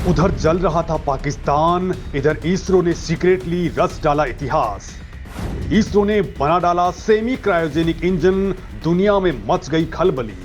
उधर जल रहा था पाकिस्तान, इधर इसरो ने सीक्रेटली रच डाला इतिहास। इसरो ने बना डाला सेमी क्रायोजेनिक इंजन, दुनिया में मच गई खलबली।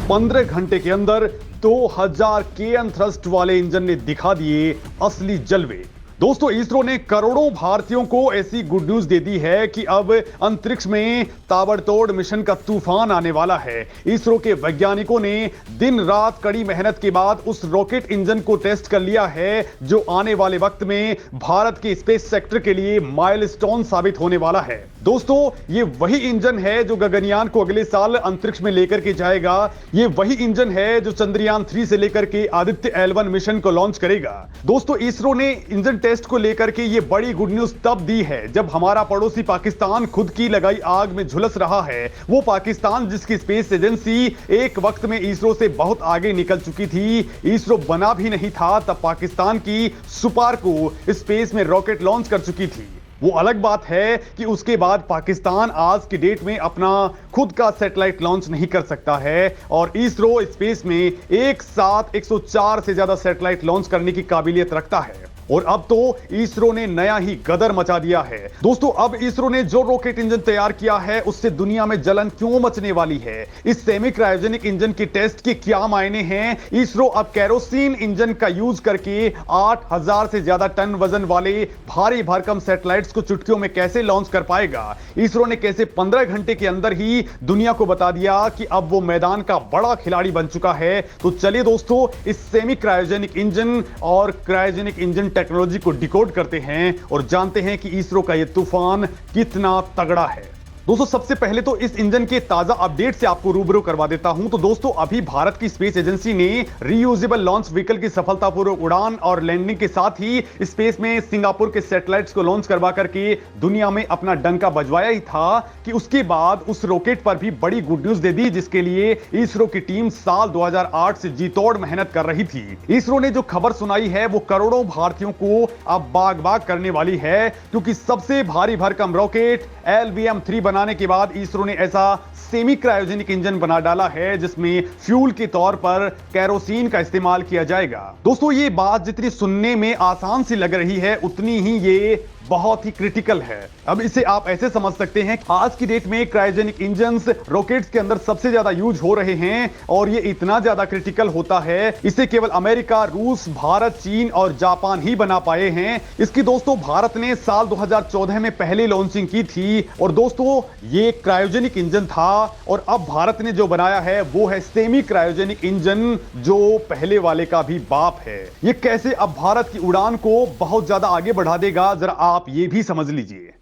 15 घंटे के अंदर 2000 केएन थ्रस्ट वाले इंजन ने दिखा दिए असली जलवे। दोस्तों, इसरो ने करोड़ों भारतीयों को ऐसी गुड न्यूज दे दी है कि अब अंतरिक्ष में ताबड़तोड़ मिशन का तूफान आने वाला है। इसरो के वैज्ञानिकों ने दिन रात कड़ी मेहनत के बाद उस रॉकेट इंजन को टेस्ट कर लिया है जो आने वाले वक्त में भारत के स्पेस सेक्टर के लिए माइलस्टोन साबित होने वाला है। दोस्तों, ये वही इंजन है जो गगनयान को अगले साल अंतरिक्ष में लेकर के जाएगा। ये वही इंजन है जो चंद्रयान 3 से लेकर के आदित्य L1 मिशन को लॉन्च करेगा। दोस्तों, इसरो ने इंजन टेस्ट को लेकर के ये बड़ी गुड न्यूज तब दी है जब हमारा पड़ोसी पाकिस्तान खुद की लगाई आग में झुलस रहा है। वो पाकिस्तान जिसकी स्पेस एजेंसी एक वक्त में इसरो से बहुत आगे निकल चुकी थी। इसरो बना भी नहीं था तब पाकिस्तान की सुपार को स्पेस में रॉकेट लॉन्च कर चुकी थी। वो अलग बात है कि उसके बाद पाकिस्तान आज की डेट में अपना खुद का सैटेलाइट लॉन्च नहीं कर सकता है और इसरो स्पेस में एक साथ 104 से ज्यादा सैटेलाइट लॉन्च करने की काबिलियत रखता है। और अब तो इसरो ने नया ही गदर मचा दिया है। दोस्तों, अब इसरो ने जो रॉकेट इंजन तैयार किया है उससे दुनिया में जलन क्यों मचने वाली है, इस सेमी क्रायोजेनिक इंजन की टेस्ट के क्या मायने हैं। इसरो अब केरोसिन इंजन का यूज करके 8000 से ज्यादा टन वजन वाले भारी भरकम सैटेलाइट्स को चुटकियों में कैसे लॉन्च कर पाएगा। इसरो ने कैसे 15 घंटे के अंदर ही दुनिया को बता दिया कि अब वो मैदान का बड़ा खिलाड़ी बन चुका है। तो चलिए दोस्तों, इस सेमी क्रायोजेनिक इंजन और क्रायोजेनिक इंजन टेक्नोलॉजी को डिकोड करते हैं और जानते हैं कि इसरो का यह तूफान कितना तगड़ा है। दोस्तों, सबसे पहले तो इस इंजन के ताजा अपडेट से आपको रूबरू करवा देता हूं। तो दोस्तों, अभी भारत की स्पेस एजेंसी ने रीयूजेबल लॉन्च व्हीकल की सफलतापूर्वक उड़ान और लैंडिंग के साथ ही स्पेस में सिंगापुर के सैटेलाइट्स को लॉन्च करवा करके दुनिया में अपना डंका बजवाया ही था कि उसके बाद उस रॉकेट पर भी बड़ी गुड न्यूज दे दी, जिसके लिए इसरो की टीम साल 2008 से जी तोड़ मेहनत कर रही थी। इसरो ने जो खबर सुनाई है वो करोड़ों भारतीयों को अब बाग बाग करने वाली है, क्योंकि सबसे भारी भरकम रॉकेट LVM-3 बनाने के बाद इसरो ने ऐसा सेमी क्रायोजेनिक इंजन बना डाला है जिसमें फ्यूल के तौर पर केरोसिन का इस्तेमाल किया जाएगा। दोस्तों, ये बात जितनी सुनने में आसान सी लग रही है उतनी ही ये बहुत ही क्रिटिकल है। अब इसे आप ऐसे समझ सकते हैं, आज की डेट में क्रायोजेनिक इंजन्स रॉकेट्स के अंदर सबसे ज्यादा यूज हो रहे हैं और ये इतना ज्यादा क्रिटिकल होता है, इसे केवल अमेरिका, रूस, भारत, चीन और जापान ही बना पाए हैं। इसकी दोस्तों भारत ने साल 2014 में पहले लॉन्चिंग की थी और दोस्तों ये क्रायोजेनिक इंजन था और अब भारत ने जो बनाया है वो है सेमी क्रायोजेनिक इंजन, जो पहले वाले का भी बाप है। ये कैसे अब भारत की उड़ान को बहुत ज्यादा आगे बढ़ा देगा, जरा आप ये भी समझ लीजिए।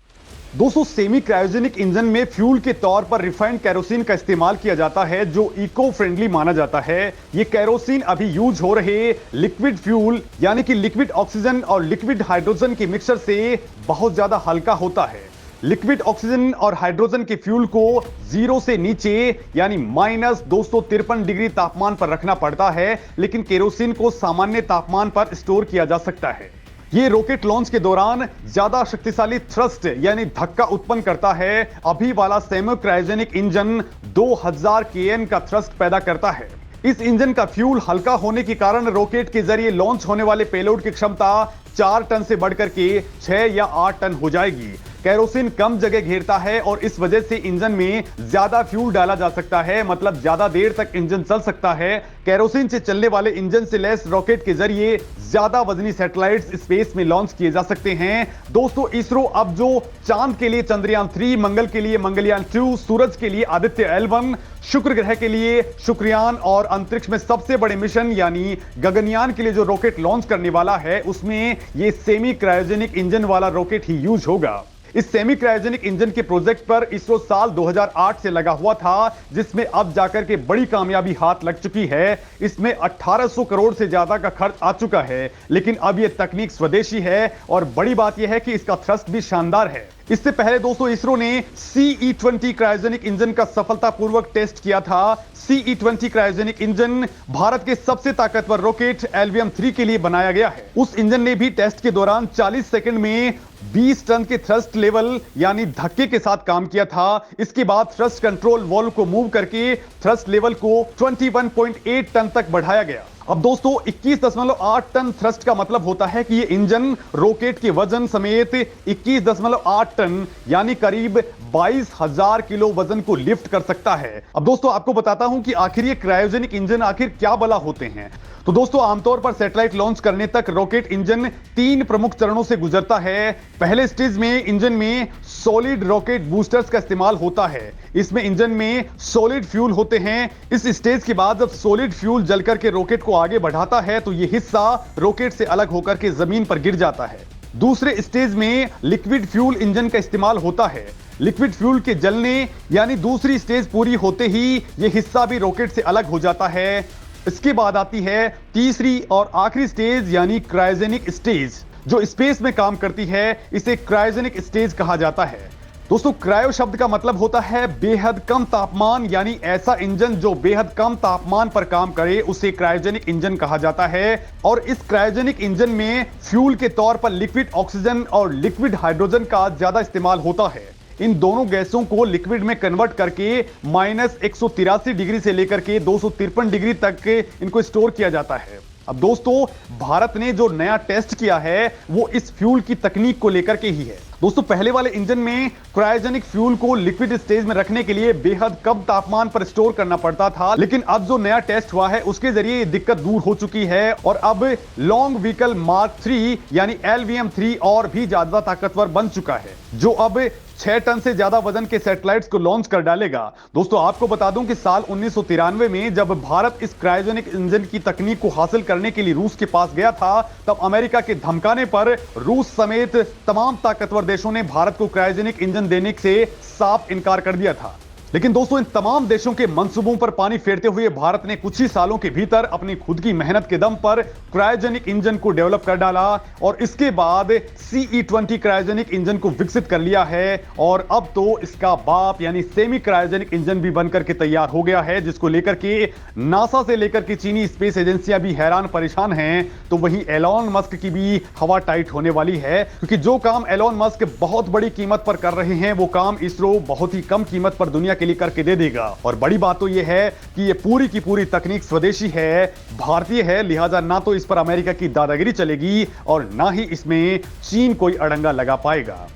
दोस्तों, सेमी क्रायोजेनिक इंजन में फ्यूल के तौर पर रिफाइंड केरोसिन का इस्तेमाल किया जाता है जो इको फ्रेंडली माना जाता है। ये केरोसिन अभी यूज हो रहे लिक्विड फ्यूल यानी कि लिक्विड ऑक्सीजन और लिक्विड हाइड्रोजन के मिक्सचर से बहुत ज्यादा हल्का होता है। लिक्विड ऑक्सीजन और हाइड्रोजन के फ्यूल को 0 से नीचे यानी -253 डिग्री तापमान पर रखना पड़ता है, लेकिन केरोसिन को सामान्य तापमान पर स्टोर किया जा सकता है। ये रॉकेट लॉन्च के दौरान ज्यादा शक्तिशाली थ्रस्ट यानी धक्का उत्पन्न करता है। अभी वाला सेमी क्रायोजेनिक इंजन 2000 केएन का थ्रस्ट पैदा करता है। इस इंजन का फ्यूल हल्का होने के कारण रॉकेट के जरिए लॉन्च होने वाले पेलोड की क्षमता 4 टन से बढ़कर के 6 या 8 टन हो जाएगी। केरोसिन कम जगह घेरता है और इस वजह से इंजन में ज्यादा फ्यूल डाला जा सकता है, मतलब ज्यादा देर तक इंजन चल सकता है। केरोसिन से चलने वाले इंजन से लैस रॉकेट के जरिए ज्यादा वजनी सैटेलाइट्स स्पेस में लॉन्च किए जा सकते हैं। दोस्तों, इसरो अब जो चांद के लिए चंद्रयान 3, मंगल के लिए मंगलयान 2, सूरज के लिए आदित्य L1, शुक्र ग्रह के लिए शुक्रयान और अंतरिक्ष में सबसे बड़े मिशन यानी गगनयान के लिए जो रॉकेट लॉन्च करने वाला है उसमें यह सेमी क्रायोजेनिक इंजन वाला रॉकेट ही यूज होगा। इस सेमी क्रायोजेनिक इंजन के प्रोजेक्ट पर इसरो साल 2008 से लगा हुआ था, जिसमें अब जाकर के बड़ी कामयाबी हाथ लग चुकी है। इसमें 1800 करोड़ से ज्यादा का खर्च आ चुका है, लेकिन अब यह तकनीक स्वदेशी है और बड़ी बात यह है कि इसका थ्रस्ट भी शानदार है। इससे पहले दोस्तों इसरो ने CE-20 क्रायोजेनिक इंजन का सफलतापूर्वक टेस्ट किया था। CE-20 क्रायोजेनिक इंजन भारत के सबसे ताकतवर रॉकेट LVM-3 के लिए बनाया गया है। उस इंजन ने भी टेस्ट के दौरान 40 सेकंड में 20 टन के थ्रस्ट लेवल यानी धक्के के साथ काम किया था। इसके बाद थ्रस्ट कंट्रोल वॉल्व को मूव करके थ्रस्ट लेवल को 21.8 टन तक बढ़ाया गया। अब दोस्तों 21.8 टन थ्रस्ट का मतलब होता है कि ये इंजन रॉकेट के वजन समेत 21.8 टन यानी करीब 22,000 किलो वजन को लिफ्ट कर सकता है। अब दोस्तों आपको बताता हूं कि आखिर ये क्रायोजेनिक इंजन आखिर क्या भला होते हैं। तो दोस्तों आमतौर पर सैटेलाइट लॉन्च करने तक रॉकेट इंजन 3 प्रमुख चरणों से गुजरता है। पहले स्टेज में इंजन में सॉलिड रॉकेट बूस्टर्स का इस्तेमाल होता है। इसमें इंजन में सॉलिड फ्यूल होते हैं। इस स्टेज के बाद जब सॉलिड फ्यूल जलकर के रॉकेट को आगे बढ़ाता है तो यह हिस्सा रॉकेट से अलग होकर के जमीन पर गिर जाता है। दूसरे स्टेज में लिक्विड फ्यूल इंजन का इस्तेमाल होता है। लिक्विड फ्यूल के जलने यानी दूसरी स्टेज पूरी होते ही यह हिस्सा भी रॉकेट से अलग हो जाता है। इसके बाद आती है तीसरी और आखिरी स्टेज यानी क्रायोजेनिक स्टेज, जो स्पेस में काम करती है। इसे क्रायोजेनिक स्टेज कहा जाता है। दोस्तों क्रायो शब्द का मतलब होता है बेहद कम तापमान, यानी ऐसा इंजन जो बेहद कम तापमान पर काम करे उसे क्रायोजेनिक इंजन कहा जाता है। और इस क्रायोजेनिक इंजन में फ्यूल के तौर पर लिक्विड ऑक्सीजन और लिक्विड हाइड्रोजन का ज्यादा इस्तेमाल होता है। इन दोनों गैसों को लिक्विड में कन्वर्ट करके -183 डिग्री से लेकर के 253 डिग्री तक इनको स्टोर किया जाता है। अब दोस्तों भारत ने जो नया टेस्ट किया है वो इस फ्यूल की तकनीक को लेकर के ही है। दोस्तों पहले वाले इंजन में क्रायोजेनिक फ्यूल को लिक्विड स्टेज में रखने के लिए बेहद कम तापमान पर स्टोर करना पड़ता था, लेकिन अब जो नया टेस्ट हुआ है उसके जरिए ये दिक्कत दूर हो चुकी है और अब लॉन्ग व्हीकल मार्क 3 यानी LVM-3 और भी ज्यादा ताकतवर बन चुका है, जो अब 6 टन से ज्यादा वजन के सैटेलाइट्स को लॉन्च कर डालेगा। दोस्तों आपको बता दूं कि साल 1993 में जब भारत इस क्रायोजेनिक इंजन की तकनीक को हासिल करने के लिए रूस के पास गया था, तब अमेरिका के धमकाने पर रूस समेत तमाम ताकतवर देशों ने भारत को क्रायोजेनिक इंजन देने से साफ इनकार कर दिया था। लेकिन दोस्तों इन तमाम देशों के मंसूबों पर पानी फेरते हुए भारत ने कुछ ही सालों के भीतर अपनी खुद की मेहनत के दम पर क्रायोजेनिक इंजन को डेवलप कर डाला और इसके बाद CE-20 क्रायोजेनिक इंजन को विकसित कर लिया है और अब तो इसका बाप यानी सेमी क्रायोजेनिक इंजन भी बनकर के तैयार हो गया है, जिसको लेकर के नासा से लेकर के चीनी स्पेस एजेंसियां भी हैरान परेशान हैं। तो वहीं एलॉन मस्क की भी हवा टाइट होने वाली है, क्योंकि जो काम एलॉन मस्क बहुत बड़ी कीमत पर कर रहे हैं वो काम इसरो बहुत ही कम कीमत पर दुनिया के लिए करके दे देगा। और बड़ी बात तो यह है कि ये पूरी की पूरी तकनीक स्वदेशी है, भारतीय है, लिहाजा ना तो इस पर अमेरिका की दादागिरी चलेगी और ना ही इसमें चीन कोई अड़ंगा लगा पाएगा।